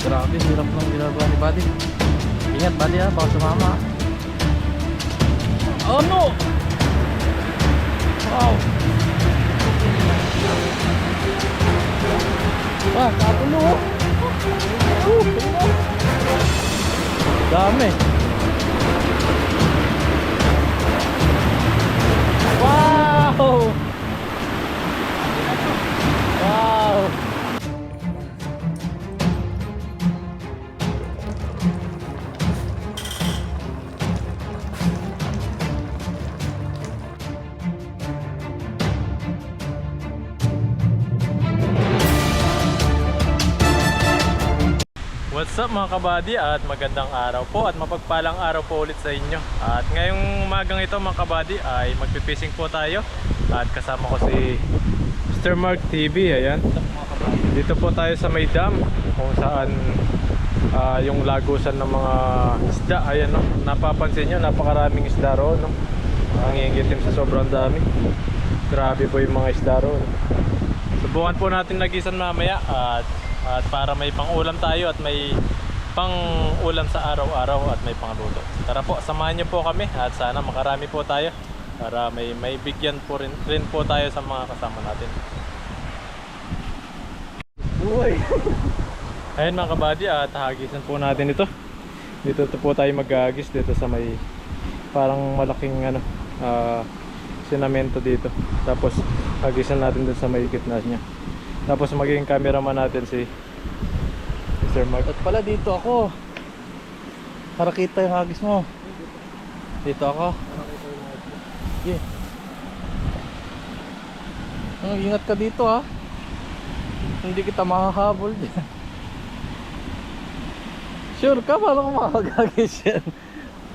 Grabe, hirap ng ginagawa ni Buddy. Ingat Buddy ha, baka sumama. Oh no! Wow! Wah, kapulo! Dami! Wow! Wow! What's up mga kabady at magandang araw po at mapagpalang araw po ulit sa inyo. At ngayong umagang ito mga kabady ay magpipishing po tayo. At kasama ko si Mr. Mark TV. Ayan. Dito po tayo sa may dam kung saan yung lagusan ng mga isda. Ayan no. Napapansin nyo napakaraming isda roon no? Ang iingitim sa sobrang dami. Grabe po yung mga isda roon. Subukan po natin lagisan mamaya at para may pang-ulam tayo at may pang-ulam sa araw-araw at may pang-luto. Tara po, samahan niyo po kami at sana makarami po tayo para may bigyan po rin po tayo sa mga kasama natin. Uy! Ayun mga kabady, at hagisan po natin ito. Dito po tayo mag-agis dito sa may parang malaking sinamento dito. Tapos hagisan natin dito sa may gitna niya. Tapos magiging cameraman natin si Sir Mark. At pala dito ako. Para kita yung hagis mo. Dito ako. Yeah. Ingat ka dito ha. Hindi kita makahabol dyan. Sure ka? Paano ko makakagis yan?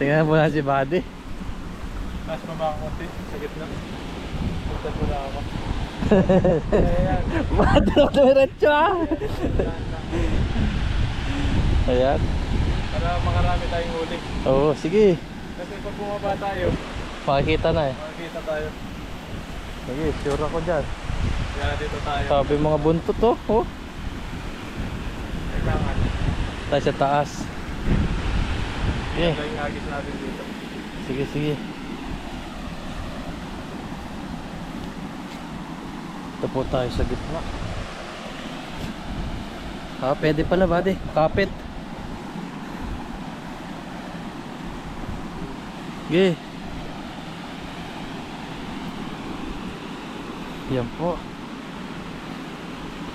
Tingnan mo na si Buddy. Mas mabaka konti sa gitna. Punta po na ako. Madrok na diretso ha. Ayan. Para makarami tayong huli. Oo, sige. Kasi pag bumaba tayo, Pakikita na eh. makikita tayo. Sige, sure ako dyan. Kaya dito tayo. Sabi mga buntot oh. Oh. Kailangan. Tayo sa taas. Sige. Ito yung hagis natin dito. Sige, sige. Ito po tayo sa gitna. Pwede pala Buddy. Kapit. Sige. Yan po.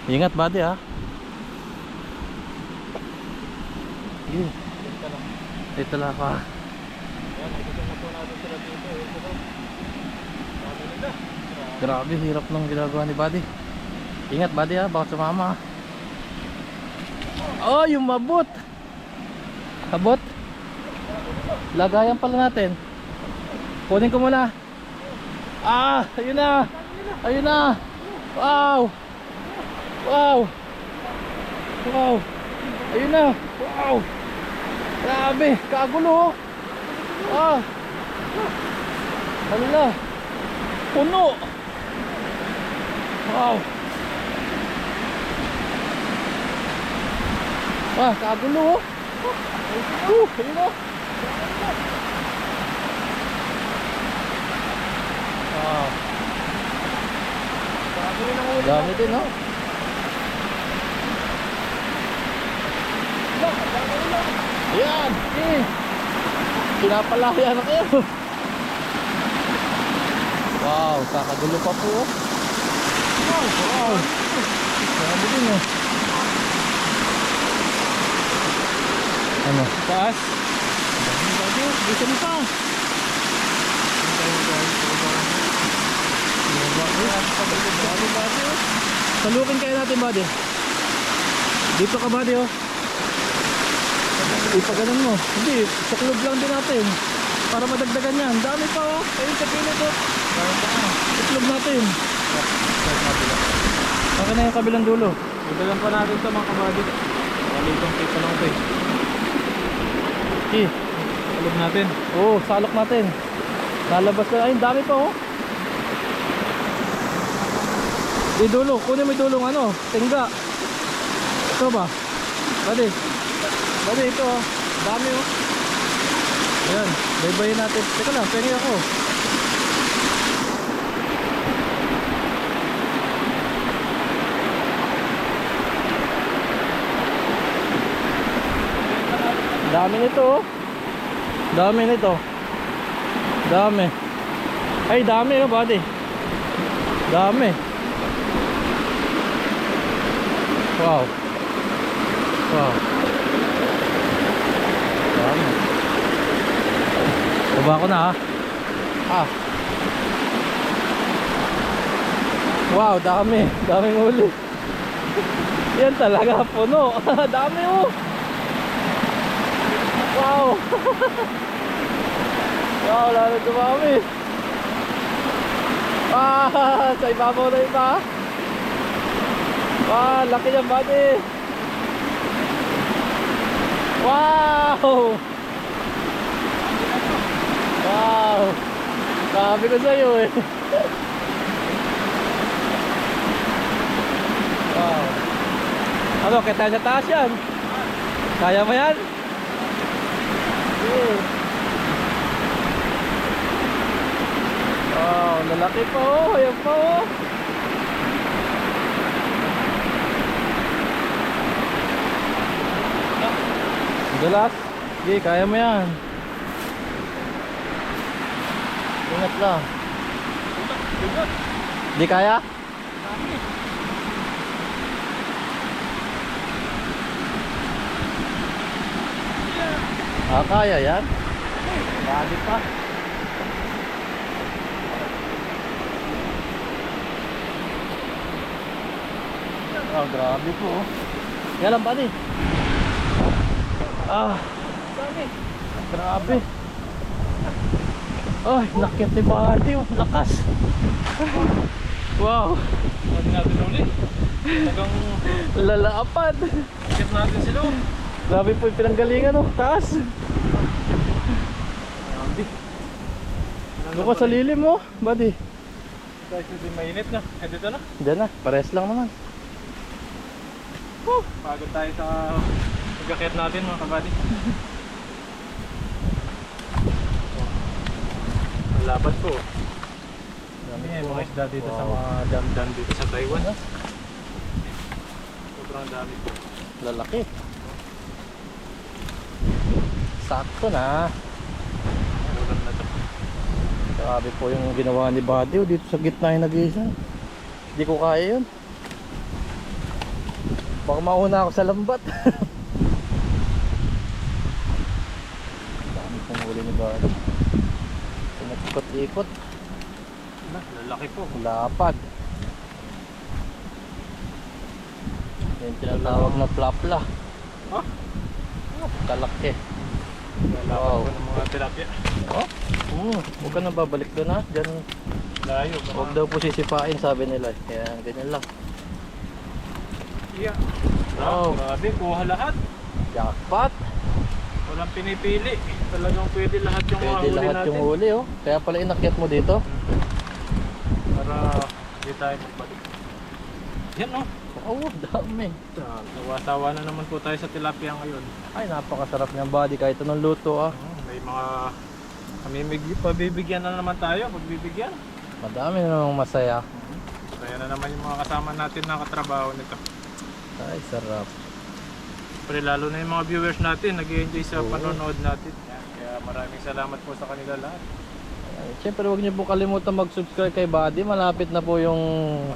Ingat Buddy ha. Sige. Dito lang ako ha. Ayan, ikutin na po natin sila dito. Ito. Sabi nila. Grabe, hirap ng ginagawa ni Buddy. Ingat Buddy ha, baka sumama. Oh, yung mabot. Abot. Lagayan pala natin. Kunin ko muna. Ayun na. Ayun na. Wow. Wow. Wow. Ayun na. Wow. Grabe, kagulo. Hala. Puno. Wow. Kagulo. Ayun na. Wow. Dami din no? Ayan. Pinapalaya na kayo. Wow, kakagulo pa po. Wow. Dami din oh. Ano? Taas. Gusto mo pa? Salukin kayo natin Buddy. Dito ka Buddy oh. Ipaganon mo. Hindi, sa club lang din natin. Para madagdagan yan. Dami pa oh. Ayun sa pilit oh. Sa club natin. Saka na yung kabilang dulo. Ibalan pa natin ito mga kabady. Kalitong kita lang ito eh. Salog natin. Oo, salok natin. Lalabas na. Ayun, dami pa oh. Idulong, kunin mo idulong ano, tingga. Ito ba? Badi. Badi ito oh. Dami oh. Ayan, baybayin natin. Teka lang, pengi ako. Dami nito oh. Dami nito. Dami. Ay, dami oh, buddy. Dami. Wow. Wow. Dami. Baba ko na ha. Ah. Wow, dami. Daming uli. Yan talaga, puno. Dami oh. Wow. Wow, lalo dumami. Ah, sa ibabaw na iba. Wow, laki yan buddy. Wow. Wow. Sabi ko sa'yo eh. Wow. Ano, kita sa taas yan. Kaya mo yan? Wow, lalaki pa oh. Ayan pa oh. Galas. Sige, kaya mo yan. Ingat lang. Di kaya? Ah, kaya yan. Bali pa. Oh, grabe po. Yan lang buddy. Ah, grabe. Ay, nakit ni buddy. Lakas. Wow. Pwede natin ulit. Talagang Lalapad. akit natin sila. Grabe po yung pinanggalingan oh. Taas. Doon ko sa lilim mo, buddy. Guys, hindi mainit na. Eh, dito na. Diyan na, pares lang naman. Pagod tayo sa pag-akit natin mga kabady. Ang labat po. Dami mga isda dito sa mga dam-dam dito sa Taiwan. Sobrang dami po. Lalaki. Sakto na. Ulam na to. Grabe po yung ginawa ni Buddy oh, dito sa gitna yung nag-iisa. Hindi ko kaya yun. Baka mauna ako sa lambat. Dami pong huli ni Buddy. Pinag-ikot-ikot. Lalaki po. Lapad. Yung tinatawag na plapla. Oh? Kalaki. Lalaki po ng mga tilapia. Oh? Huwag ka na babalik doon ha. Diyan. Layo. Huwag daw po sisipain sabi nila. Kaya ganyan lang. Yeah. Wow. Grabe, kuha lahat. Jackpot. Walang pinipili. Talagang pwede lahat yung mga Pwede huli lahat natin. yung huli oh. Kaya pala inakyat mo dito. Para hindi tayo magbalik. Yan oh. Oo, dami. Sawa-sawa na naman po tayo sa tilapia ngayon. Ay, napakasarap niyang Buddy kahit anong luto ah. May mga pabibigyan na naman tayo. Pagbibigyan. Madami na namang masaya. Kaya na naman yung mga kasama natin na katrabaho nito. Ay, sarap. Pero lalo na yung mga viewers natin nag-i-enjoy sa Oo. panonood natin. Yan. Kaya maraming salamat po sa kanila lahat. Siyempre huwag niyo po kalimutan mag-subscribe kay Buddy. Malapit na po yung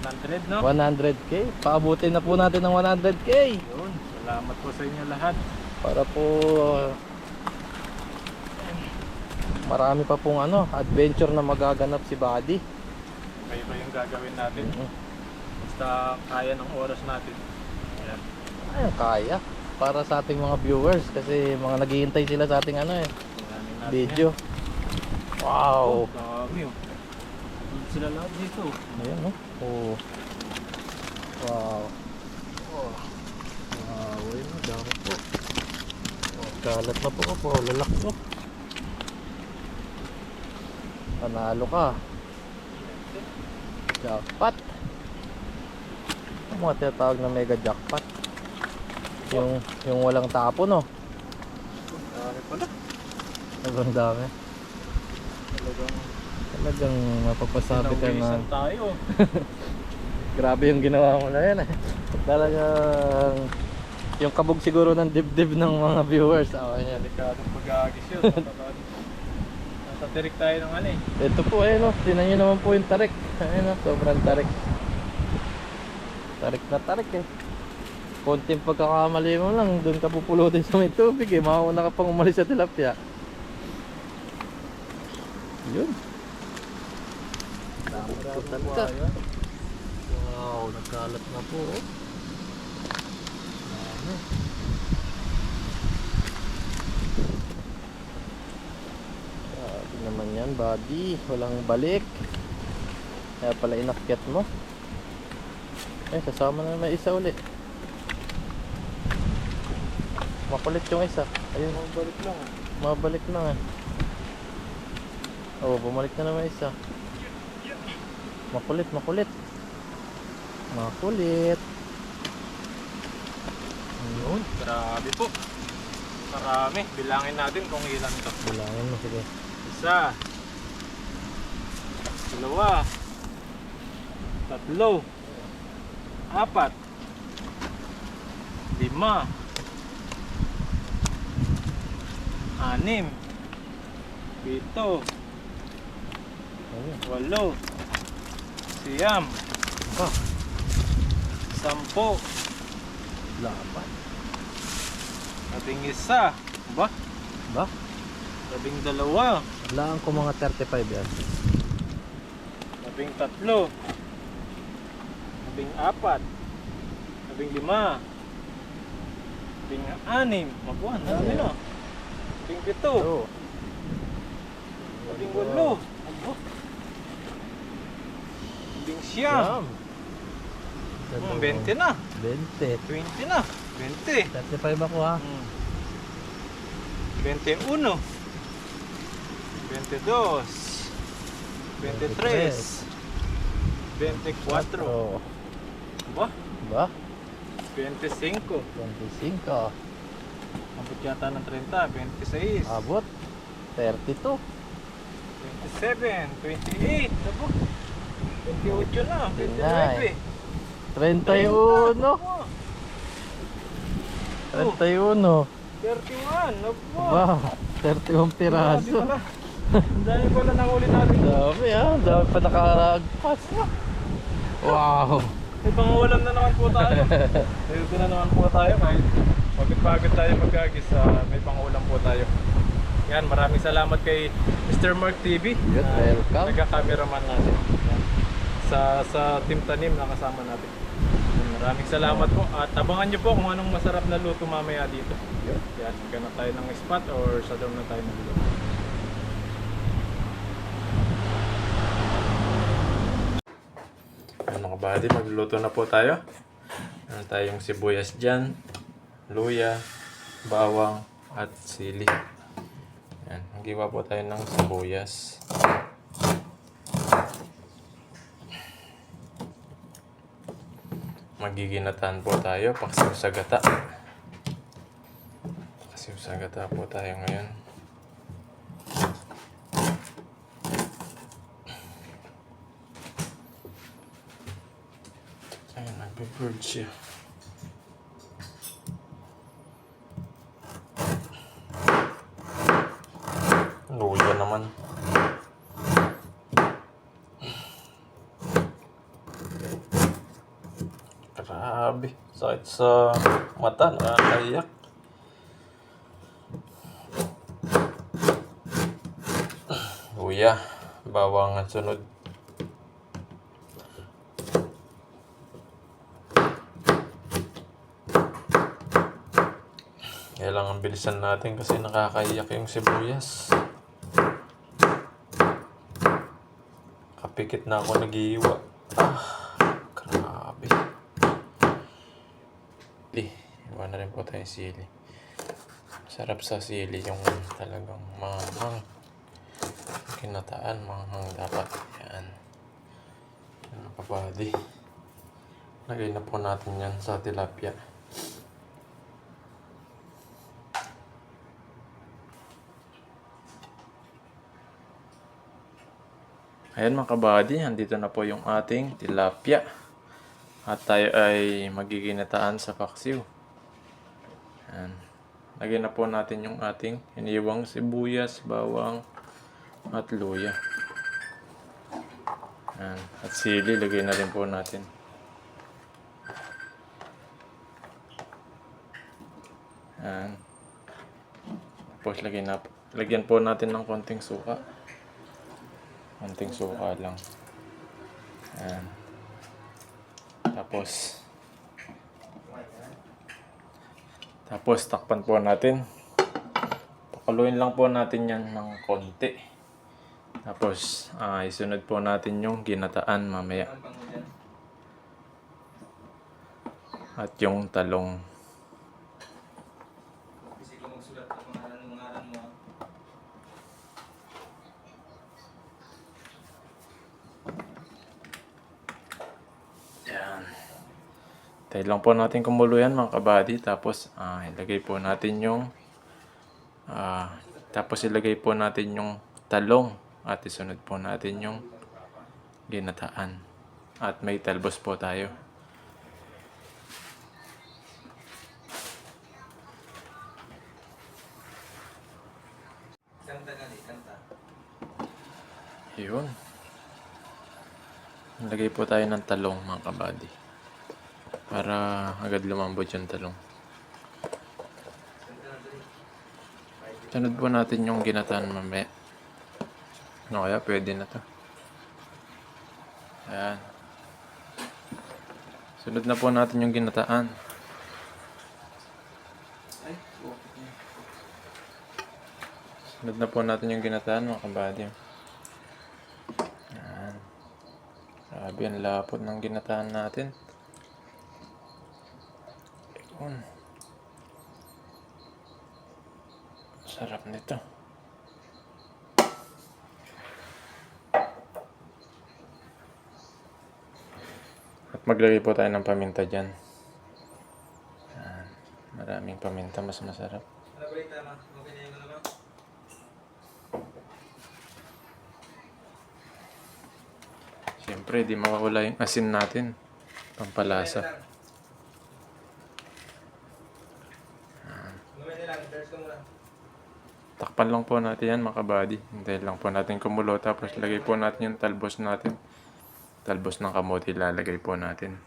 100 no? 100k. Paabutin na po natin ng 100k. Yun. Salamat po sa inyo lahat. Para po marami pa pong adventure na magaganap si Buddy. Kayo ba yung gagawin natin? Basta kaya ng oras natin. Yan. Ay, kaya. Para sa ating mga viewers. Kasi mga naghihintay sila sa ating Tingnan natin video. yan. Wow. Dami oh. Sila lahat dito. Ayan oh. Wow. Wow, ayun, dami po. Kalat na po. Lalak to. Panalo ka. Jackpot. Ang mga tinatawag na mega jackpot. Yung walang tapo, no? Dami pala. Sobrang dami. Talagang mapapasabi ka na Pinawisan tayo. grabe yung ginawa mo na yan eh. Talagang yung kabog siguro ng dibdib ng mga viewers. Yan. Delikadong pag-aagis yun. Nasa direct tayo ng ano eh. Ito po ayun o, tinan nyo naman po yung tarik. Ayun o, sobrang tarik. Tarik na tarik eh. Konting pagkakamali mo lang, doon ka pupulutin sa may tubig eh. Mauna ka pang umalis sa tilapia. Yun. Wow, nagkalat na po oh. Dami. Grabe naman yan, buddy. Walang balik. Kaya pala inakyat mo. Eh, sasama na may isa ulit. Makulit yung isa. Ayun, Mabalik lang. mabalik lang eh. Oh, bumalik na naman isa. Makulit, makulit. Makulit. Ayun. Grabe po. Marami. Bilangin natin kung ilan to. Bilangin mo, sige. Isa. Dalawa. Tatlo. Apat. Lima. Anim. Pito. Ayun. Walo. Siyam. Ba, 10. laban. 11. Ba? Ba? 12. Laan ko mga 35 yan. 13. 14. 15. 16. Mabuhan, dami na. 17. Oo. 18. Abo. 19. Yum. 20 na. 20. 20 na. 20. 35 ako ha. 21. 22. 23. 24. Oo. Ba? Ba? 25. 25. Abot yata ng 30. 26. Abot. 32. 27. 28. Abo. 28 na. 29. 31. 31. 31. Abo. Wow. 31 piraso. Ang dami pala nahuli natin. Dami ha. Dami pa nakaragpas. Wow. May pangulam na naman po tayo. Dito na naman po tayo kahit pagod tayo magkagis. May pangulam po tayo. Yan, maraming salamat kay Mr. Mark TV. Good, welcome. Nagka-cameraman natin. Yan. Sa Team Tanim na kasama natin. Yan, maraming salamat po. At abangan nyo po kung anong masarap na luto mamaya dito. Yan, maghanap tayo ng spot or sa dorm na tayo magluto. Yan mga buddy, magluluto na po tayo. Meron tayong sibuyas dyan, luya, bawang, at sili. Yan, magiwa po tayo ng sibuyas. Magiginataan po tayo, paksiw sa gata. Paksiw sa gata po tayo ngayon. Ayun, nagbe-bird siya. Luya naman. Grabe, sakit sa mata, nakakaiyak. Luya, bawang ang sunod. Kailangan bilisan natin kasi nakakaiyak yung sibuyas. Kapikit na ako nag-iiwa. Grabe. Iwan na rin po tayo sili. Sarap sa sili yung talagang manghang. Kinataan, manghang dapat. Yan. Yan kapadi. Lagay na po natin yan sa tilapia. Ayan mga kabady, andito na po yung ating tilapia. At tayo ay magiginataan sa paksiw. Ayan. Lagyan na po natin yung ating iniwang sibuyas, bawang, at luya. Ayan. At sili, lagay na rin po natin. Ayan. Tapos lagyan po natin ng konting suka. Konting suka lang. Ayan. Tapos takpan po natin. Pakuloyin lang po natin yan ng konti. Tapos isunod po natin yung ginataan mamaya. At yung talong. Yan. Tayo lang po natin kumulo yan mga kabady. Tapos ilagay po natin yung talong. At isunod po natin yung ginataan. At may talbos po tayo. Yun. Lagay po tayo ng talong mga kabady. Para agad lumambot yung talong. Sunod po natin yung ginataan mamaya. No, kaya pwede na to. Ayan. Sunod na po natin yung ginataan. Sunod na po natin yung ginataan mga kabady. Ayan. Grabe, ang lapot ng ginataan natin. Yun. Sarap nito. At maglagay po tayo ng paminta dyan. Ayan. Maraming paminta, mas masarap. Siyempre, di mawawala yung asin natin. Pampalasa. Takpan lang po natin yan mga kabady. Hintayin lang po natin kumulo. Tapos lagay po natin yung talbos natin. Talbos ng kamote lalagay po natin.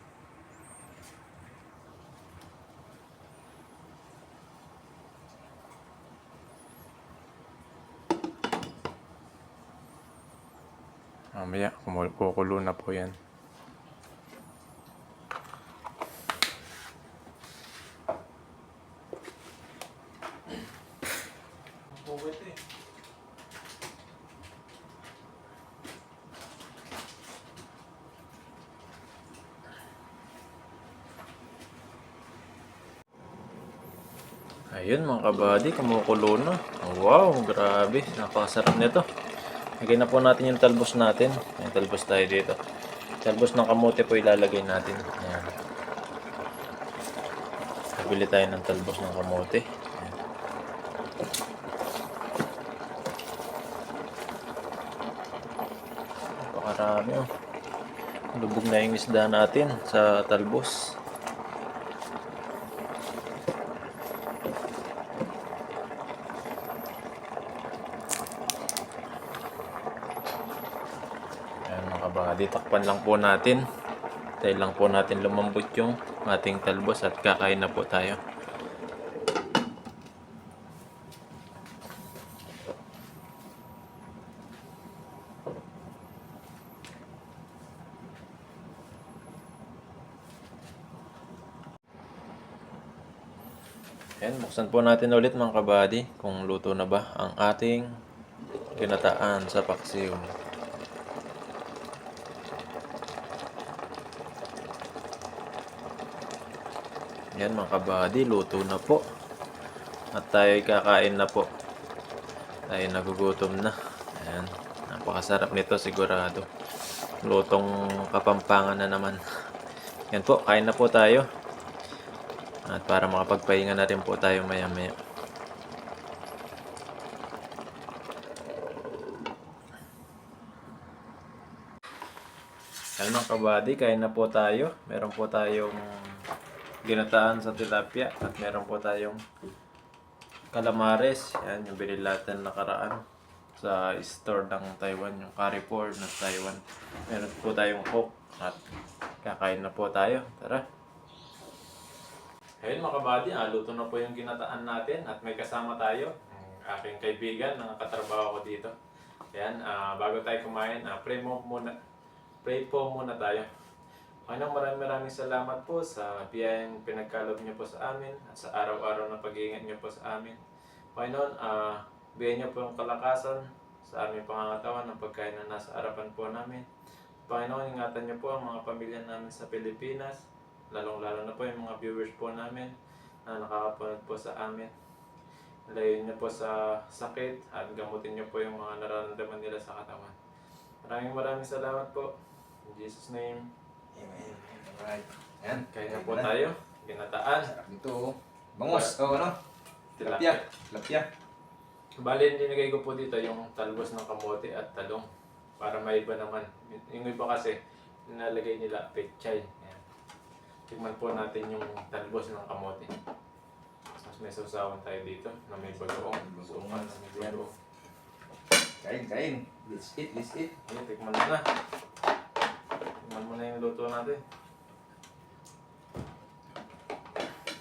Mamaya kukulo na po yan. Ayun mga kabady, kumukulo na. Wow, grabe. Napakasarap nito. Lagay na po natin yung talbos natin. May talbos tayo dito. Talbos ng kamote po ilalagay natin. Ayan. Bili tayo ng talbos ng kamote. Ayan. Napakarami oh. Lubog na yung isda natin sa talbos. Kabady, takpan lang po natin. Tayo lang po natin lumambot yung ating talbos at kakain na po tayo. Ayan, buksan po natin ulit mga kabady kung luto na ba ang ating ginataan sa paksiw. Yan mga kabady, luto na po. At tayo kakain na po. Tayo nagugutom na. Ayan, napakasarap nito sigurado. Lutong Kapampangan na naman. Yan po, kain na po tayo. At para makapagpahinga na rin po tayo maya-maya. Yan mga kabady, kain na po tayo. Meron po tayong ginataan sa tilapia at meron po tayong calamares. Yan, yung binili natin nakaraan sa store ng Taiwan, yung Carrefour ng Taiwan. Meron po tayong coke at kakain na po tayo. Tara! Ayun mga kabady, luto na po yung ginataan natin at may kasama tayo, ang aking kaibigan na katrabaho ko dito. Ayan, bago tayo kumain, pray po muna tayo. Panginoon, maraming salamat po sa biyayang pinagkaloob niyo po sa amin at sa araw-araw na pag-iingat niyo po sa amin. Panginoon, bigyan niyo po yung kalakasan sa aming pangangatawan ng pagkain na nasa harapan po namin. Panginoon, ingatan niyo po ang mga pamilya namin sa Pilipinas, lalong-lalo na po yung mga viewers po namin na nakakapanood po sa amin. Layo niyo po sa sakit at gamutin niyo po yung mga nararamdaman nila sa katawan. Maraming salamat po. In Jesus' name. Amen. Alright. Yan. Kaya na po tayo. Ginataan. Sarap dito. Oh. Bangus. O ano? Tilapia. Tilapia. Bali, dinigay ko po dito yung talbos ng kamote at talong para maiba naman. Yung iba kasi, nilalagay nila pechay. Ayan. Tignan po natin yung talbos ng kamote. Mas may sausawan tayo dito na may bagoong. Sukan na may bagoong. Kain. Let's eat. Ayan, tikman mo na. Tikman mo na yung luto natin.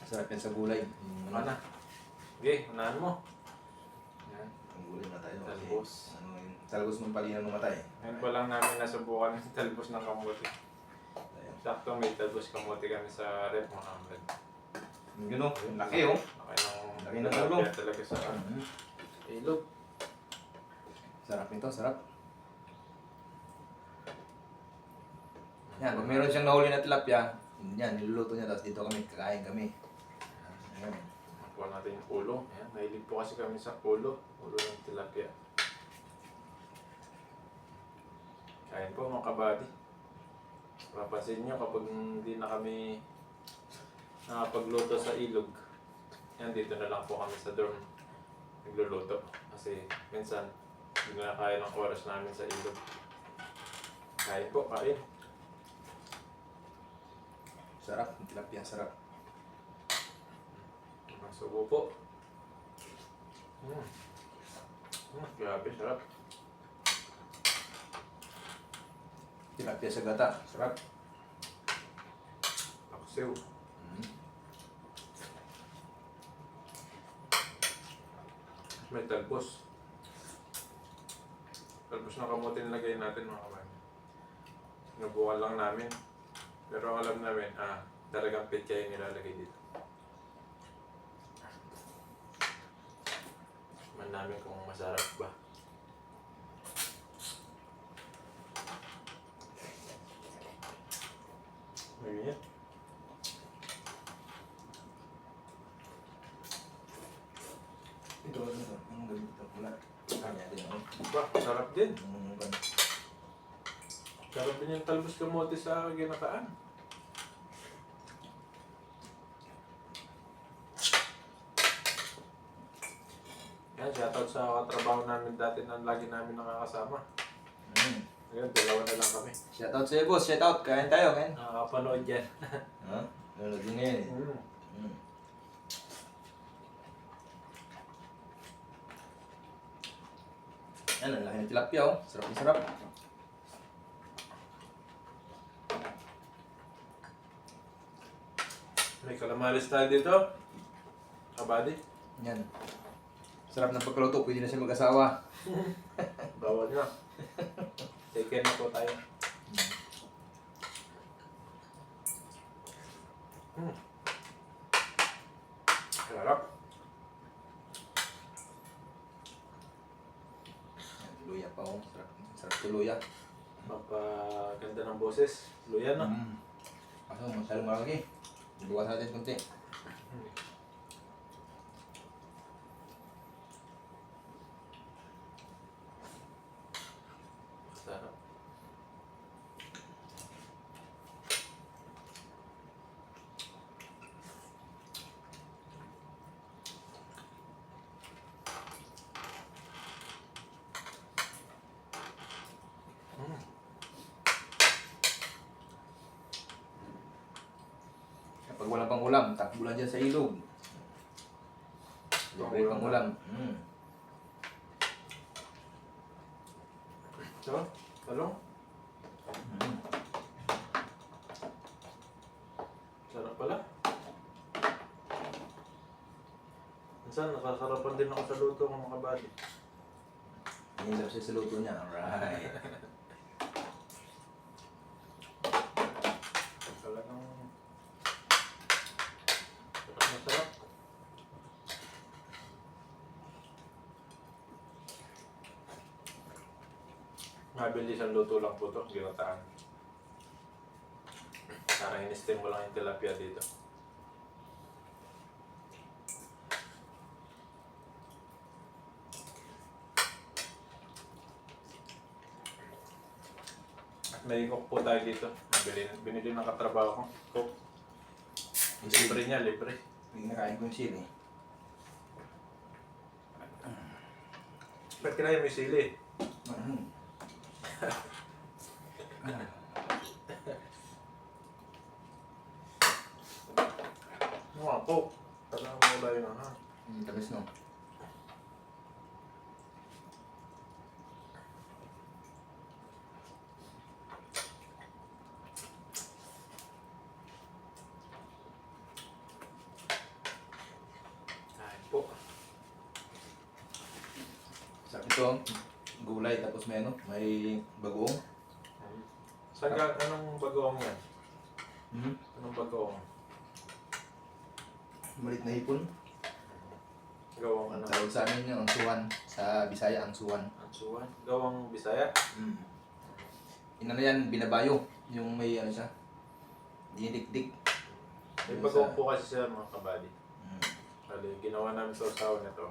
Sarap yan sa gulay. Ano na? Okay, unahan mo. Ayan. Ang gulay na tayo. Talbos. Ano yun? Talbos ng palina ng matay. Ngayon pa lang namin nasubukan yung talbos ng kamote. Ayan. Sakto may talbos kamote kami sa rep mga kamad. Yun o. Laki o. Laki Laki ng tulong. talaga sa ilog. Sarap nito. Sarap. Yan. Pag meron siyang nahuli na tilapia, yan. Niluluto niya. Tapos dito kami. Kakain kami. Ayan. Nakuha natin yung ulo. Ayan, nahilig po kasi kami sa ulo. Ulo ng tilapia. Kain po mga kabady. Mapapansin nyo kapag hindi na kami nakapagluto sa ilog, yan dito na lang po kami sa dorm nagluluto. Kasi minsan hindi na kaya ng oras namin sa ilog. Kain po, kain. Sarap. Tilapia. Sarap. Masubo po. Grabe, sarap. Tilapia sa gata. Sarap. Paksiw. May talbos. Talbos ng kamote nilagay natin mga kabayan. Sinubukan lang namin. Pero ang alam namin, talagang petya yung nilalagay dito. Man namin kung masarap ba. Ganyan. Ito. Ang galit ito. Wala. Kanya din o. Ba, sarap din. Ang Sarap din yung talbos kamote sa ginataan. Yan, shoutout sa katrabaho namin dati na lagi namin nakakasama. Ngayon, dalawa na lang kami. Shoutout sa'yo, boss. Shoutout. Kain tayo, kain. Nakakapanood yan. Ha? Ano din ngayon eh. Yan, ang laki ng tilapia oh. Sarap na sarap. May calamares tayo dito. Kabady. Yan. Sarap ng pagkaluto. Pwede na siya mag-asawa. Bawal na. Take care na po tayo. Sarap. Yan, luya pa oh. Sarap. Sarap to luya. Magpaganda ng boses. Luyan na. Kaso, masyadong malaki. Bukas natin kunti. Sarap. Pag wala pang ulam, takbo lang dyan sa ilog. Libre pang ulam. So, talong. Sarap pala. Minsan, nakasarapan din ako sa luto ng mga bali. Hinilap siya sa luto niya. Alright. Talagang masarap. Mabilis ang luto lang po ito, ginataan. Parang in-steam mo lang yung tilapia dito. At may cook po tayo dito. Binili ng katrabaho ko. Cook. Libre niya, libre. Hindi nakain ko yung sili. Ba't kinain mo yung sili? Mga cook. Talagang mula yun ha. Tamis no? Ay po. Sa ito, gulay tapos may ano, may bagoong. Saan ka, anong bagoong yan? Anong bagoong? Malit na hipon. Gawang ano? Tawag sa amin yung angsuan. Sa Bisaya, angsuan. Ansuan? Gawang Bisaya? Inano yan, binabayo. Yung may ano siya, dinidikdik. May bagoong po kasi siya mga kabady. Bali, ginawa namin sa usawa nito.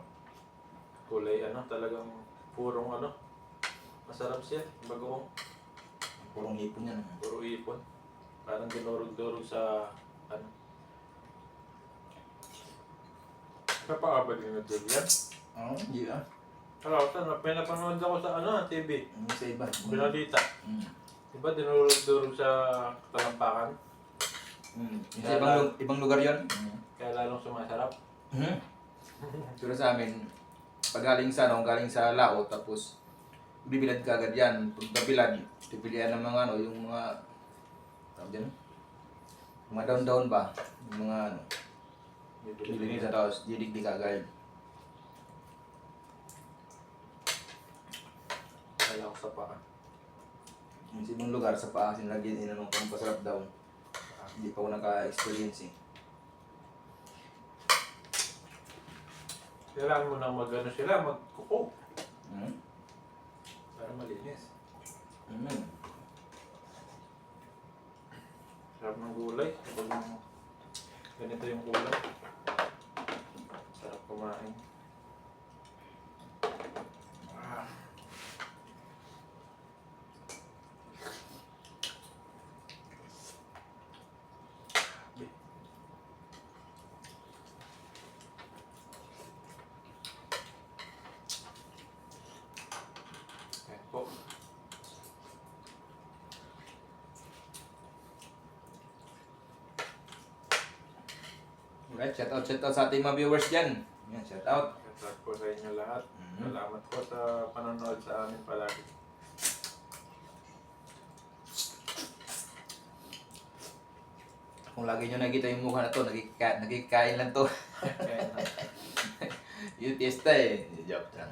Kulay ano, talagang purong ano. Masarap siya, bagoong. Purong hipon yan. Puro ipon. Parang dinurog-durog sa ano. Napaabad din na yan. Oo, hindi ah. Ano, may napanood ako sa ano, TV. Yung sa iba. Binalita. Diba dinurog-durog sa talampakan? Sa ibang lugar yun. Kaya lalong sumasarap. Pero sa amin, pag galing sa ano, galing sa lao, tapos bibilad ka agad yan. Pag babilad, pipilian ng mga ano, yung mga, tawag dyan, mga down-down ba? Yung mga ano, bibili sa tapos, didigdig ka agad. Kaya ako sa paa. Yung sa ibang lugar, sa paa, sinlagyan, inanong pang pasarap daw. Hindi pa ako naka-experience eh. Kailangan mo nang mag-ano sila, mag-cook. Mm. Para malinis. Sarap ng gulay. Kapag ganito yung gulay. Sarap kumain. Ayan po. Alright, shout out sa ating mga viewers dyan. Yan, shout out. Shout po sa inyo lahat. Salamat po sa panonood sa amin palagi. Kung lagi nyo nakita yung mukha na to, nagkikain lang to. Kaya na. Yung testa eh. Joke lang.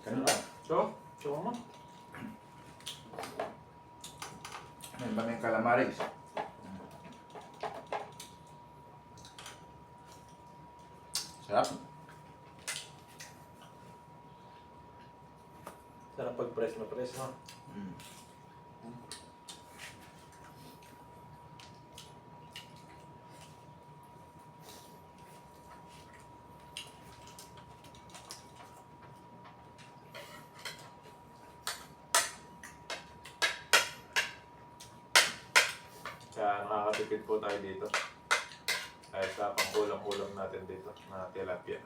Ganun lang. So, show mo. Meron ba may calamares? Sarap. Sarap pag-press na press, no? makatipid po tayo dito. Kahit sa pang-ulam-ulam natin dito na tilapia.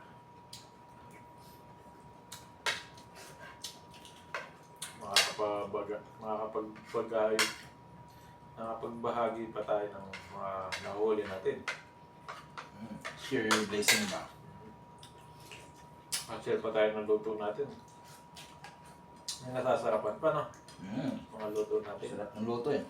Nakapagbahagi pa tayo ng mga nahuli natin. Share your blessing ba? Share pa tayo ng luto natin. May nasasarapan pa, no? Mga luto natin. Sarap ng luto eh.